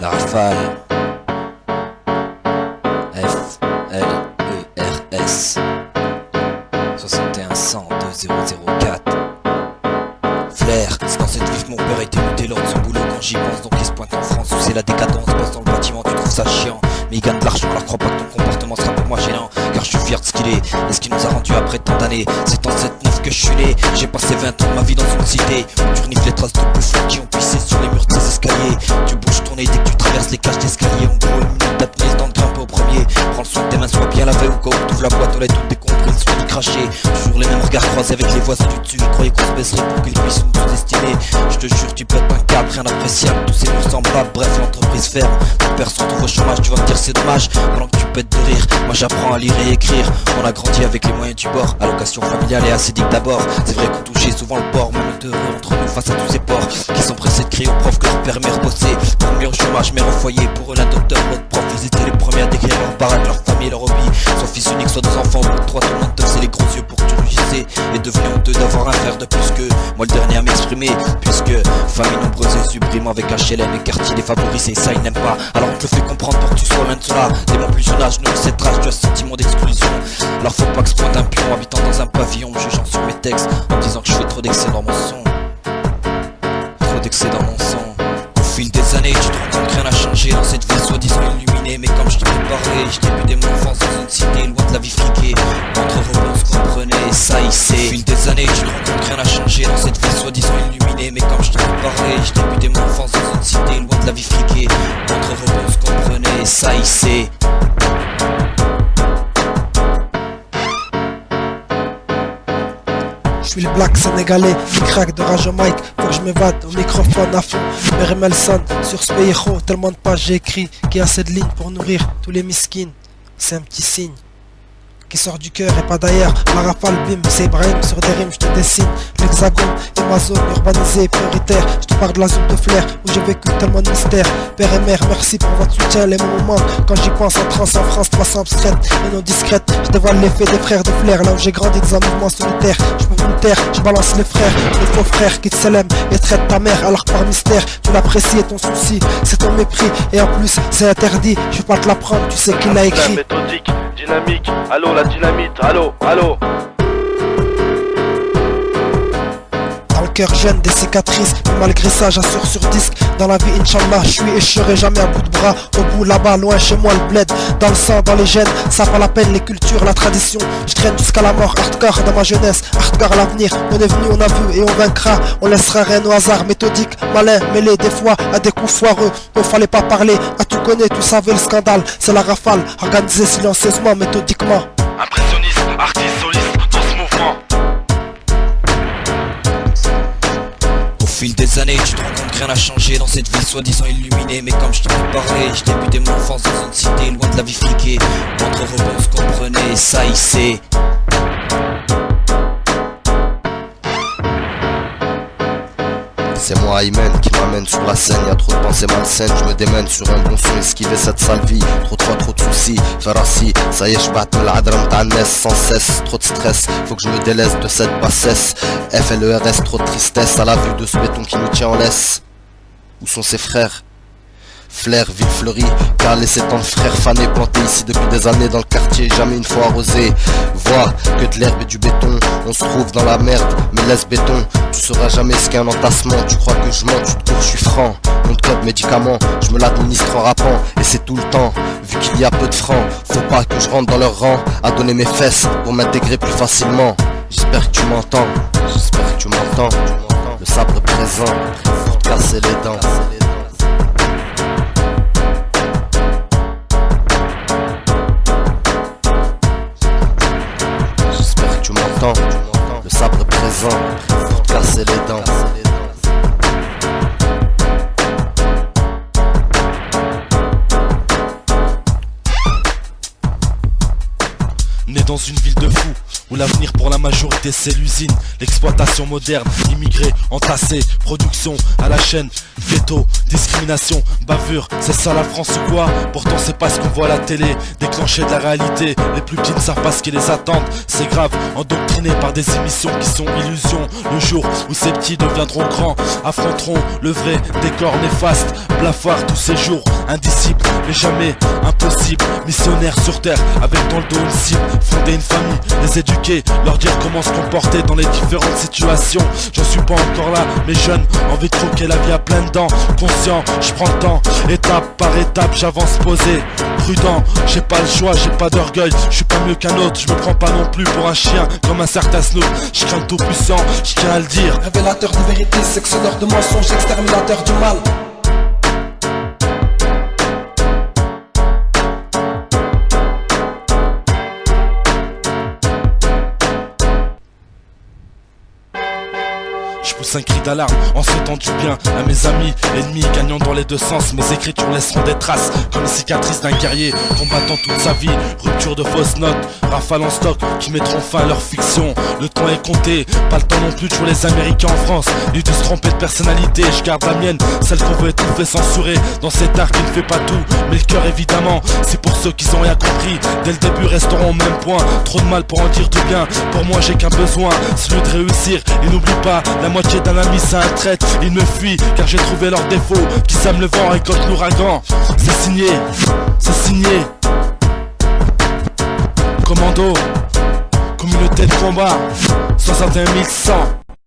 La rafale. F-L-E-R-S 61 100 2004. Flair, c'est dans cette vie que mon père a été muté lors de son boulot quand j'y pense. Donc il se pointe en France où c'est la décadence. Passe dans le bâtiment, tu trouves ça chiant. Mais il gagne de l'argent, alors crois pas que ton comportement sera pour moi gênant. Car je suis fier de ce qu'il est et ce qu'il nous a rendu après tant d'années. C'est en 7-9 que je suis né. J'ai passé 20 ans de ma vie dans une cité où tu renifles les traces de bouffons qui ont pissé sur les murs de ces escaliers. Tu bouges ton nez dès que tu traverses les cages d'escalier. En gros, une minute d'apnée, le temps de grimper au premier. Prends le soin que tes mains soient bien lavées au cas où t'ouvres la boîte aux lettres toutes décomprises, soit craché. Toujours les mêmes regards croisés avec les voisins du dessus. Ils croyaient qu'on se baisserait pour qu'ils puissent nous sous-estimer. Je te jure, tu pètes un câble, rien d'appréciable. Tous ces murs semblables, bref, l'entreprise ferme. Toute personne trouve au chômage, tu vas te dire c'est dommage. Pendant que tu pètes de rire, moi j'apprends à lire et écrire. On a grandi avec les moyens du bord. Allocation familiale et acédique d'abord. C'est vrai qu'on touchait souvent le port, même heureux entre nous face à tous ces porcs qui sont pressés de crier aux profs que leur père et mère bossaient. Pour mieux au chômage, mère au foyer. Pour eux, l'un docteur, l'autre prof. Ils étaient les premiers à décrire leur baraque, leur famille, leur hobby. Soit fils unique, soit deux enfants, ou trois, tout le monde te faisait les gros yeux pour que tu rugissais. Et devenait honteux d'avoir un frère de plus que moi, le dernier à m'exprimer. Puisque famille nombreuse et sublime avec HLM et quartier défavorisé, ça ils n'aiment pas. Alors on te le fait comprendre pour que tu sois loin de cela. Dès mon plus jeune âge, nous cette race, tu as ce sentiment d'exclusion. Alors faut pas que ce pointe un pion habitant dans un pavillon, me jugeant sur mes textes en me disant que je fais trop d'excès dans mon son. Trop d'excès dans mon sang. Au fil des années, tu te rends compte que rien n'a changé dans cette ville soi-disant illuminée. Mais comme je t'en ai parlé, je débutais mon enfance dans une cité loin de la vie friquée. Entre rebeux, on se comprenait, ça y c'est. Au fil des années, tu te rends compte que rien n'a changé dans cette ville soi-disant illuminée. Mais comme je t'en ai parlé, je débutais mon enfance dans une cité loin de la vie friquée. Entre rebeux, on se comprenait, ça y c'est. Je suis le black sénégalais qui craque de rage au mic. Faut que je m'évade au microphone à fond. Merimel sonne sur ce pays tellement de pages j'ai écrit qu'il y a assez de lignes pour nourrir tous les miskines. C'est un petit signe qui sort du cœur et pas d'ailleurs. La rafale bim, c'est Ibrahim sur des rimes, je te dessine l'hexagone et ma zone urbanisée et prioritaire. Je te parle de la zone de flair où j'ai vécu tellement de mystères. Père et mère, merci pour votre soutien. Les moments quand j'y pense en trans en France, 300 abstraites et non discrètes. Je dévoile l'effet des frères de flair. Là où j'ai grandi dans un mouvement solitaire, je peux vous me taire, je balance les frères, les faux frères qui te célèbrent et traitent ta mère. Alors que par mystère, tu l'apprécies et ton souci, c'est ton mépris. Et en plus, c'est interdit, je vais pas te l'apprendre, tu sais qui l'a écrit. Méthodique, dynamique, allô la dynamite, allô, allô. Dans le cœur jeune des cicatrices, mais malgré ça j'assure sur disque. Dans la vie Inch'Allah, je suis et je serai jamais à bout de bras. Au bout là-bas, loin chez moi le bled. Dans le sang, dans les gènes, ça pas la peine, les cultures, la tradition. Je traîne jusqu'à la mort, hardcore dans ma jeunesse, hardcore à l'avenir. On est venu, on a vu et on vaincra. On laissera rien au hasard, méthodique, malin, mêlé des fois à des coups foireux. Il fallait pas parler, ah tu connais, tu savais le scandale. C'est la rafale, organisée silencieusement, méthodiquement. Impressionniste, artiste, soliste, dans ce mouvement. Au fil des années, tu te rends compte que rien n'a changé dans cette ville soi-disant illuminée. Mais comme je t'en ai parlé, je débutais mon enfance dans une cité loin de la vie friquée. Entre rebeux, on se comprenait, ça y c'est. C'est moi Aymen qui m'amène sur la scène. Y'a trop de pensées malsaines, je me démène sur un bon son. Esquiver cette sale vie, trop de fois trop de soucis. Farassi, ça y est j'bats l'adram ta'annes sans cesse. Trop de stress, faut que je me délaisse de cette bassesse. FLERS, trop de tristesse à la vue de ce béton qui nous tient en laisse. Où sont ses frères? Flair, ville fleurie, car laissé tant de frères fanés plantés ici depuis des années dans le quartier, jamais une fois arrosé. Vois que de l'herbe et du béton, on se trouve dans la merde, mais laisse béton. Tu sauras jamais ce qu'est un entassement, tu crois que je mens, tu te cours, je suis franc. Mon code médicament, je me l'administre en rappant, et c'est tout le temps, vu qu'il y a peu de francs. Faut pas que je rentre dans leur rang, à donner mes fesses pour m'intégrer plus facilement. J'espère que tu m'entends, j'espère que tu m'entends. Le sabre présent, pour te casser les dents. Tu m'entends, le sabre présent pour te casser les dents. Né dans une ville de fous où l'avenir pour la majorité c'est l'usine, l'exploitation moderne, immigrés, entassés, production à la chaîne, ghetto, discrimination, bavure, c'est ça la France ou quoi? Pourtant c'est pas ce qu'on voit à la télé, déclenché de la réalité, les plus petits ne savent pas ce qui les attend, c'est grave, endoctrinés par des émissions qui sont illusions. Le jour où ces petits deviendront grands, affronteront le vrai décor néfaste, blafard tous ces jours, indisciple, mais jamais impossible. Missionnaire sur terre, avec dans le dos une cible. Fonder une famille, les éduquer, leur dire comment se comporter dans les différentes situations. J'en suis pas encore là, mais jeune, envie de croquer la vie à pleines dents. Conscient, je prends le temps, étape par étape, j'avance posé. Prudent, j'ai pas le choix, j'ai pas d'orgueil. Je suis pas mieux qu'un autre, je me prends pas non plus pour un chien comme un certain Snoop. Je crains le tout puissant, je tiens à le dire. Révélateur de vérité, sectionneur de mensonges, exterminateur du mal. Je pousse un cri d'alarme en souhaitant du bien à mes amis, ennemis gagnant dans les deux sens. Mes écritures laisseront des traces comme les cicatrices d'un guerrier combattant toute sa vie. Rupture de fausses notes, rafale en stock qui mettront fin à leur fiction. Le temps est compté, pas le temps non plus de jouer les Américains en France, ni de se tromper de personnalité. Je garde la mienne, celle qu'on veut étouffer, censurer dans cet art qui ne fait pas tout, mais le cœur évidemment. C'est pour ceux qui ont rien compris, dès le début resteront au même point. Trop de mal pour en dire du bien, pour moi j'ai qu'un besoin, celui de réussir. Et n'oublie pas, la moitié d'un ami c'est un traître. Il me fuit car j'ai trouvé leurs défauts, qui sème le vent récolte l'ouragan. C'est signé, c'est signé. Commando, communauté de combat 61 100.